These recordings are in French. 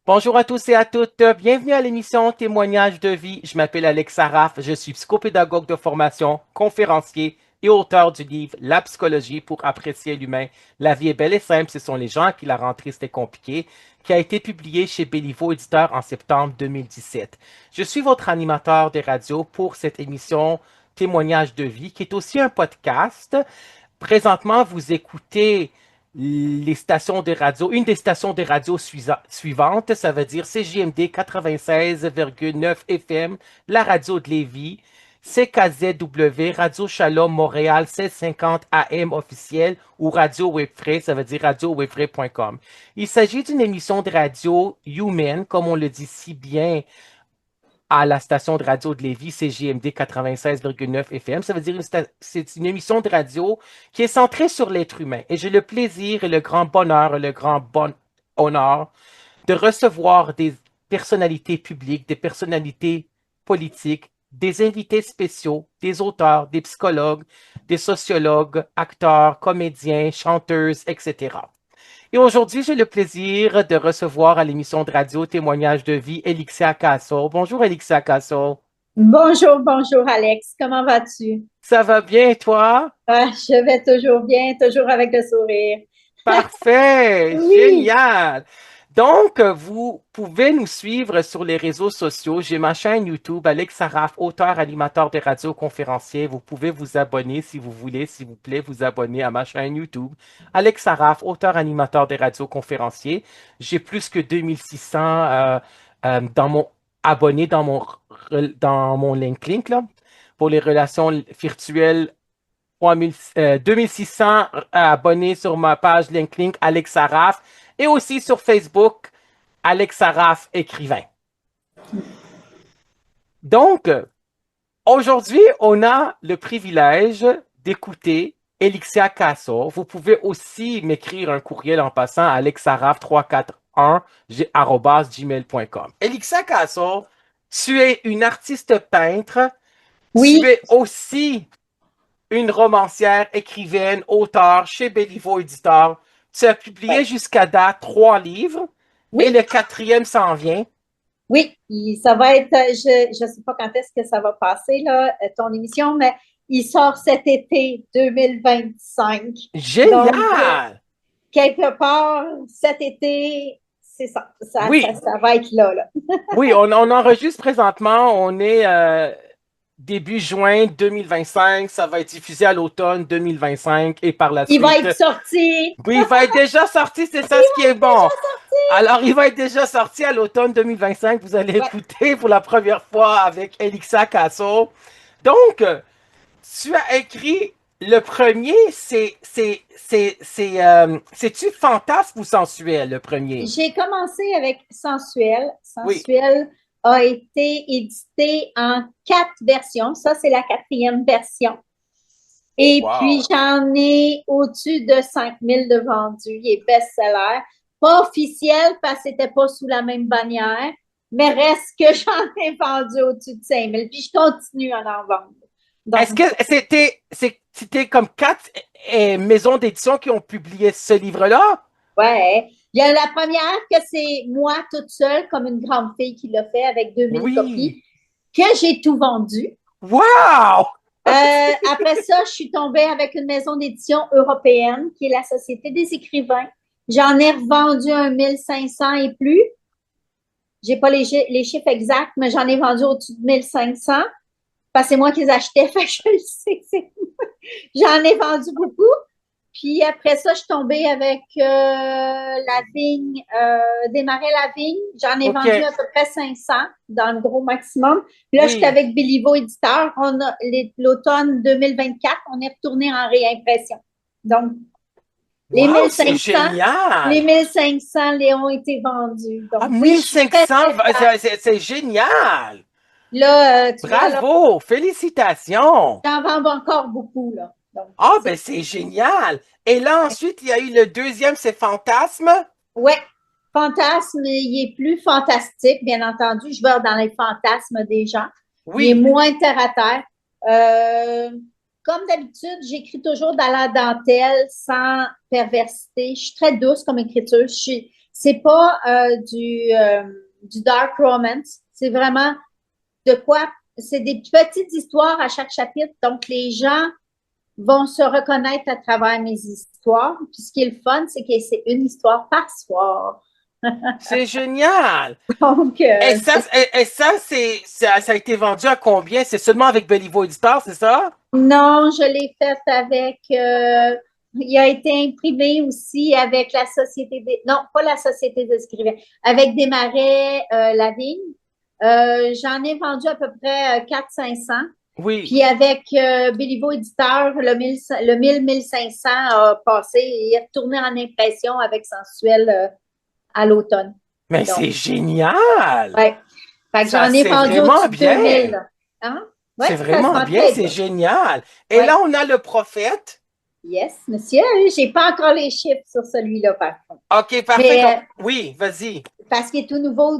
Bonjour à tous et à toutes. Bienvenue à l'émission Témoignages de vie. Je m'appelle Alex Saraf. Je suis psychopédagogue de formation, conférencier et auteur du livre La psychologie pour apprécier l'humain. La vie est belle et simple. Ce sont les gens qui la rendent triste et compliquée, qui a été publié chez Béliveau Éditeur en septembre 2017. Je suis votre animateur des radios pour cette émission Témoignages de vie, qui est aussi un podcast. Présentement, vous écoutez les stations de radio, une des stations de radio suivantes, ça veut dire CJMD 96,9 FM, la radio de Lévis, CKZW, Radio Shalom Montréal 1650 AM officiel ou Radio Webfray, ça veut dire radiowebfray.com. Il s'agit d'une émission de radio humaine, comme on le dit si bien à la station de radio de Lévis, CJMD 96,9 FM. Ça veut dire que c'est une émission de radio qui est centrée sur l'être humain. Et j'ai le plaisir et le grand bonheur et le grand bon honneur de recevoir des personnalités publiques, des personnalités politiques, des invités spéciaux, des auteurs, des psychologues, des sociologues, acteurs, comédiens, chanteuses, etc. Et aujourd'hui, j'ai le plaisir de recevoir à l'émission de radio Témoignages de vie Elixia Casso. Bonjour Elixia Casso. Bonjour, bonjour Alex, comment vas-tu? Ça va bien, toi? Ah, je vais toujours bien, toujours avec le sourire. Parfait, Oui, génial. Donc, vous pouvez nous suivre sur les réseaux sociaux. J'ai ma chaîne YouTube, Alex Saraf, auteur, animateur de radio, conférencier. Vous pouvez vous abonner si vous voulez, s'il vous plaît, vous abonner à ma chaîne YouTube. Alex Saraf, auteur, animateur de radio, conférencier. J'ai plus que 2600 dans mon abonnés dans mon link là, pour les relations virtuelles 2600 abonnés sur ma page LinkedIn, Alex Saraf, et aussi sur Facebook, Alex Saraf, écrivain. Donc, aujourd'hui, on a le privilège d'écouter Elixia Casso. Vous pouvez aussi m'écrire un courriel en passant à alexsaraf341@gmail.com. Elixia Casso, tu es une artiste peintre, tu oui, es aussi une romancière, écrivaine, auteure chez Béliveau Éditeur. Tu as publié ouais, jusqu'à date 3 livres et oui, le quatrième s'en vient. oui. Ça va être, je ne sais pas quand est-ce que ça va passer, là, ton émission, mais il sort cet été 2025. Donc, Génial! quelque part, cet été, c'est ça, Oui, ça va être là, là. oui, on enregistre présentement. On est début juin 2025. Ça va être diffusé à l'automne 2025 et par la Il va suite. être sorti. Oui, il va être déjà sorti, c'est Il ça ce qui va est être déjà bon. sorti. Alors, il va être déjà sorti à l'automne 2025. Vous allez Ouais. écouter pour la première fois avec Elixa Casso. Donc, tu as écrit le premier, c'est-tu fantasme ou sensuel, le premier? J'ai commencé avec Sensuel. Oui. Sensuel a été édité en 4 versions. Ça, c'est la quatrième version. Et puis, Wow. j'en ai au-dessus de 5000 de vendus. Il est best-seller. Pas officiel parce que c'était pas sous la même bannière, mais reste que j'en ai vendu au-dessus de 5000. Puis, je continue à en vendre. Est-ce Donc, que c'était comme 4 maisons d'édition qui ont publié ce livre-là? ouais. Il y a la première que c'est moi toute seule, comme une grande fille qui l'a fait avec 2000 Oui. copies, que j'ai tout vendu. Wow! Après ça, je suis tombée avec une maison d'édition européenne qui est la Société des écrivains. J'en ai revendu un 1500 et plus. J'ai pas les chiffres exacts, mais j'en ai vendu au-dessus de 1500. Parce que c'est moi qui les achetais, fait que je le sais. J'en ai vendu beaucoup. Puis après ça, je suis tombée avec la vigne, démarrer la vigne. J'en ai OK. vendu à peu près 500 dans le gros maximum. Puis là, j'étais Oui. avec Béliveau Éditeur. On a l'automne 2024, on est retourné en réimpression. Donc, les Wow, c'est 1500, les génial! 1500 les ont été vendus. Ah, Donc, oui, je suis très, 1500, très fière. c'est génial! Là, tu vois, là, Bravo! Félicitations! j'en vends encore beaucoup, là. Donc, Ah, c'est, ben c'est génial! Et là, ensuite, il y a eu le deuxième, c'est Fantasme. ouais. Fantasme, il est plus fantastique, bien entendu. Je vais dans les fantasmes des gens. Il est Oui. moins terre à terre. Euh, Comme d'habitude, j'écris toujours dans la dentelle, sans perversité. Je suis très douce comme écriture. C'est c'est pas du dark romance. C'est vraiment de quoi? C'est des petites histoires à chaque chapitre. Donc, les gens vont se reconnaître à travers mes histoires. Puis, ce qui est le fun, c'est que c'est une histoire par soir. C'est génial! Donc, Ça a été vendu à combien? C'est seulement avec Béliveau Éditeur, c'est ça? non, je l'ai faite avec. Il a été imprimé aussi avec la Société des. Non, pas la Société des écrivains, avec Desmarais, la vigne. J'en ai vendu à peu près 400-500. Oui. Puis avec Béliveau Éditeur, le 1000-1500 a passé et est retourné en impression avec Sensuel à l'automne. Mais Donc, c'est génial! ouais. Fait que Ça, j'en ai c'est vendu vraiment au-dessus de bien. 2000. Hein? Ouais, C'est ça se vraiment vend bien, très c'est bien. génial. Et Ouais. là, on a le prophète. Yes, monsieur. J'ai pas encore les chiffres sur celui-là, par contre. OK, parfait. Mais Oui, vas-y. parce qu'il est tout nouveau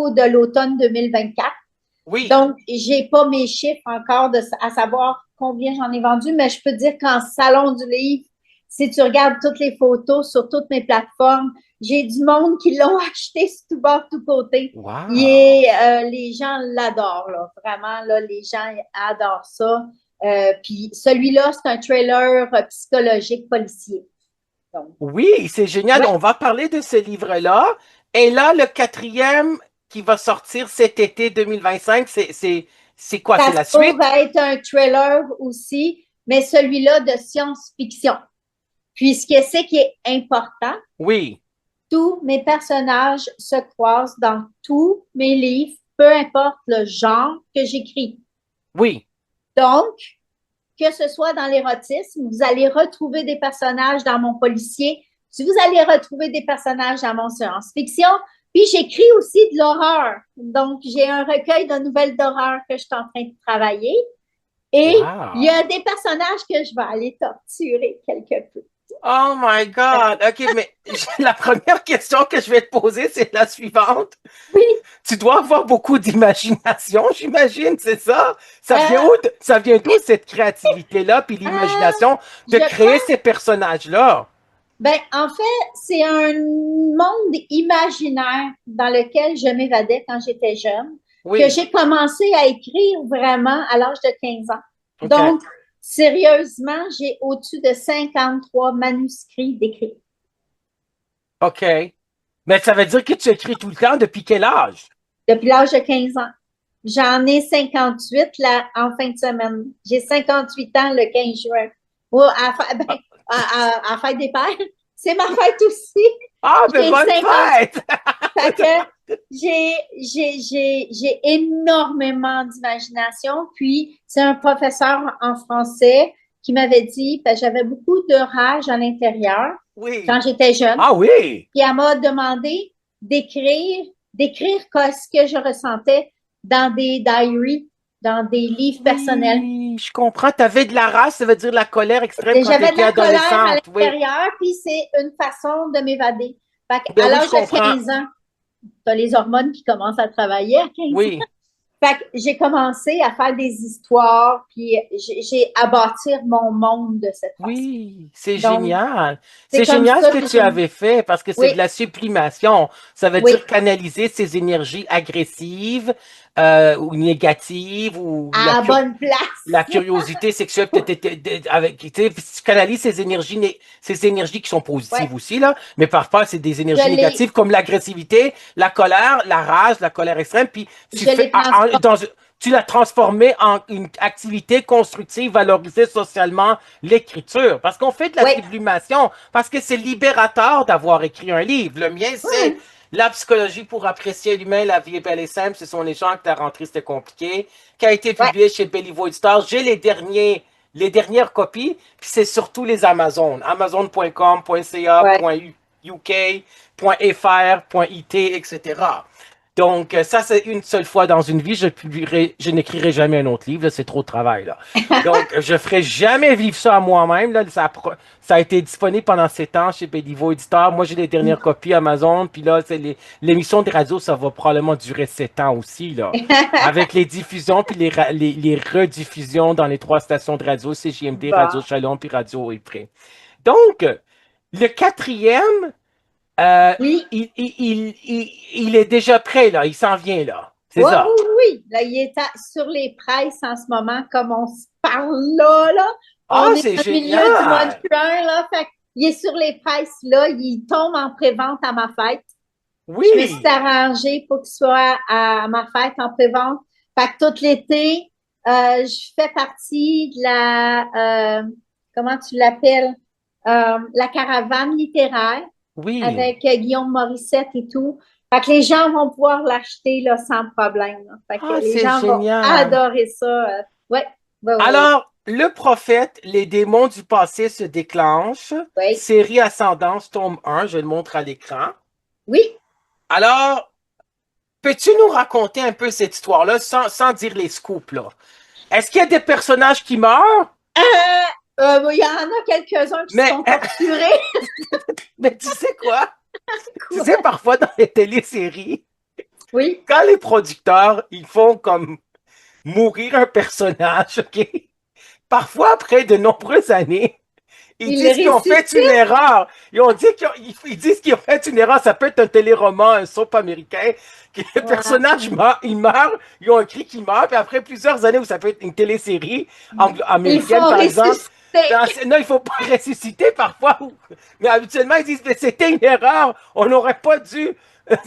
de l'automne 2024. Oui. Donc, j'ai pas mes chiffres encore à savoir combien j'en ai vendu, mais je peux dire qu'en salon du livre, si tu regardes toutes les photos sur toutes mes plateformes, j'ai du monde qui l'ont acheté sur tout bord, tout côté. Wow. Les gens l'adorent, là. Vraiment, là, les gens adorent ça. Puis celui-là, c'est un trailer psychologique policier. Donc, Oui, c'est génial. ouais, On va parler de ce livre-là. Et là, le quatrième qui va sortir cet été 2025, c'est quoi? C'est ça se la trouve suite? à être un trailer aussi, mais celui-là de science-fiction. Puis ce que c'est qui est important, Oui, tous mes personnages se croisent dans tous mes livres, peu importe le genre que j'écris. oui, Donc, que ce soit dans l'érotisme, vous allez retrouver des personnages dans mon policier, si vous allez retrouver des personnages dans mon science-fiction, puis j'écris aussi de l'horreur. Donc, j'ai un recueil de nouvelles d'horreur que je suis en train de travailler. Et il y wow. a des personnages que je vais aller torturer quelque peu. Oh my God. OK, mais la première question que je vais te poser, c'est la suivante. Oui, Tu dois avoir beaucoup d'imagination, j'imagine, c'est ça? euh, Ça vient d'où cette créativité-là, puis euh, l'imagination de je créer crois ces personnages-là? ben, en fait, c'est un monde imaginaire dans lequel je m'évadais quand j'étais jeune, que Oui, j'ai commencé à écrire vraiment à l'âge de 15 ans. OK, Donc, sérieusement, j'ai au-dessus de 53 manuscrits d'écrits OK. Mais ça veut dire que tu écris tout le temps depuis quel âge? depuis l'âge de 15 ans. J'en ai 58 là, en fin de semaine. J'ai 58 ans le 15 juin. Ou ben, Ah, à fête des pères. C'est ma fête aussi. ben J'ai bonne 50. fête! Fait que j'ai énormément d'imagination. Puis, c'est un professeur en français qui m'avait dit, parce que j'avais beaucoup de rage à l'intérieur Oui. quand j'étais jeune. Ah oui! Puis, elle m'a demandé d'écrire ce que je ressentais dans des diaries, dans des livres personnels. Oui, je comprends. Tu avais de la rage, ça veut dire de la colère extrême Et quand tu j'avais de étais la colère à adolescente. Oui. l'intérieur, puis c'est une façon de m'évader. Fait Ben à oui, je l'âge de comprends. 15 ans, tu as les hormones qui commencent à travailler à 15 ans. Oui. Fait que j'ai commencé à faire des histoires, puis j'ai à bâtir mon monde de cette façon. Oui, c'est Donc, génial. c'est C'est comme génial ce ça que que tu j'aime. avais fait parce que c'est de Oui, la sublimation. Ça veut oui, dire canaliser ces énergies agressives ou négatives ou à bonne la place. curiosité sexuelle peut-être avec tu sais, tu canalises ces énergies ces énergies qui sont Ouais, positives aussi là, mais parfois c'est des énergies je l'ai, négatives comme l'agressivité, la colère, la rage, la colère extrême puis tu je fais l'ai transformé. tu l'as transformé en une activité constructive valorisée socialement l'écriture parce qu'on fait de la Oui, sublimation parce que c'est libérateur d'avoir écrit un livre. Le mien c'est ouais, la psychologie pour apprécier l'humain, la vie est belle et simple, ce sont les gens que ta rentrée c'était compliqué qui a été ouais, publié chez Béliveau Éditeur. J'ai les dernières copies, puis c'est surtout les Amazon. Amazon.com, .ca, ouais. .uk, .fr, .it, etc. Donc, ça, c'est une seule fois dans une vie. Je n'écrirai jamais un autre livre. C'est trop de travail, là. Donc, je ferai jamais vivre ça à moi-même. Là, ça a été disponible pendant 7 ans chez Béliveau Éditeur. Moi, j'ai les dernières copies Amazon. Puis là, l'émission de radio, ça va probablement durer 7 ans aussi, là. Avec les diffusions, puis les rediffusions dans les 3 stations de radio, CJMD, Radio Bon, Shalom, puis Radio Épré. Donc, le quatrième, Oui, Il est déjà prêt, là. Il s'en vient, là. C'est oui, ça. oui, oui. Là, il est sur les presses en ce moment, comme on se parle là, là. Ah, On est c'est au milieu du mois de génial. juin, là. Fait il est sur les presses là. Il tombe en pré-vente à ma fête. Je me suis Oui. arrangée pour qu'il soit à ma fête en pré-vente. Fait que tout l'été, je fais partie de comment tu l'appelles? La caravane littéraire Oui. avec Guillaume Morissette et tout. Fait que les gens vont pouvoir l'acheter là, sans problème, là. Fait que Ah, les c'est gens vont génial. adorer ça. Ouais, ouais, ouais, ouais. Alors, le prophète, les démons du passé se déclenchent. Oui, Série Ascendance, tome 1, je le montre à l'écran. oui. Alors, peux-tu nous raconter un peu cette histoire-là sans dire les scoops, là? Est-ce qu'il y a des personnages qui meurent? Il y en a quelques-uns qui se Mais, font torturer. mais tu sais quoi? Tu sais, Quoi? parfois dans les téléséries, Oui, quand les producteurs, ils font comme mourir un personnage, OK? Parfois, après de nombreuses années, ils il le disent qu'ils ont fait ressuscite. une erreur. Ils ont dit ils disent qu'ils ont fait une erreur. Ça peut être un téléroman, un soap américain, que le Ouais. personnage meurt, il meurt, ils ont écrit qu'il meurt, puis après plusieurs années, où ça peut être une télésérie Ils américaine, font par exemple, ressusciter. non, il faut pas ressusciter parfois. Mais habituellement, ils disent, mais c'était une erreur. On n'aurait pas dû,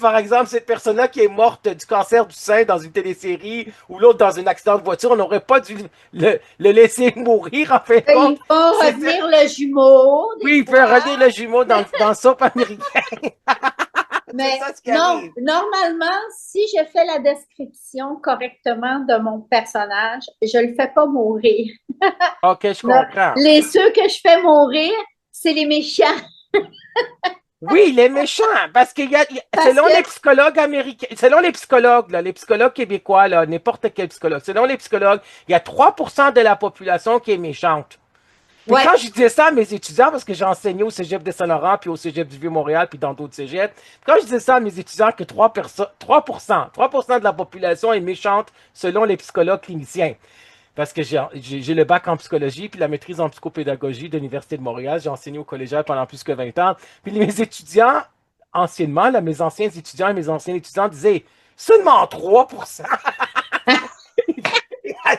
par exemple, cette personne-là qui est morte du cancer du sein dans une télésérie ou l'autre dans un accident de voiture, on n'aurait pas dû le laisser mourir en fin de compte. Ils font C'était revenir le jumeau, des oui, il peut fois. redire le jumeau dans le soap américain. C'est Mais ça ce qui non, arrive. normalement, si je fais la description correctement de mon personnage, je le fais pas mourir. OK, je Non. comprends. Ceux que je fais mourir, c'est les méchants. Oui, il est méchant, parce Parce selon que, les psychologues américains, selon les psychologues, là, les psychologues québécois, là, n'importe quel psychologue, selon les psychologues, il y a 3% de la population qui est méchante. Puis ouais, quand je disais ça à mes étudiants, parce que j'ai enseigné au Cégep de Saint-Laurent, puis au Cégep du Vieux-Montréal, puis dans d'autres cégeps, quand je disais ça à mes étudiants que 3% de la population est méchante selon les psychologues cliniciens. Parce que j'ai le bac en psychologie, puis la maîtrise en psychopédagogie de l'Université de Montréal. J'ai enseigné au collégial pendant plus que 20 ans. Puis mes étudiants, anciennement, là, mes anciens étudiants et mes anciens étudiants disaient seulement 3%.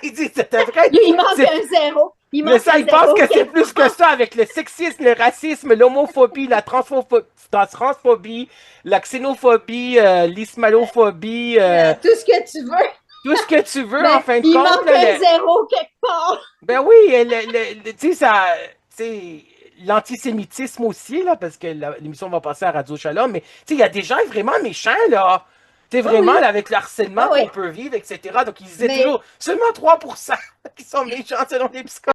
Ils disent, c'était vrai. il manque C'est un zéro. Il mais manque ça, un ils pensent zéro que c'est quelque plus que part. ça avec le sexisme, le racisme, l'homophobie, la transphobie, la xénophobie, l'ismalophobie, Tout ce que tu veux. tout ce que tu veux en Mais fin de il compte. manque un zéro quelque part. Ben oui, tu sais, tu sais, l'antisémitisme aussi, là, parce que l'émission va passer à Radio Shalom, mais tu sais, il y a des gens vraiment méchants, là. Tu sais, Oui, vraiment, oui. là, avec le harcèlement Oui, oui. qu'on peut vivre, etc. Donc, ils disaient Mais toujours seulement 3% qui sont méchants selon les psychologues.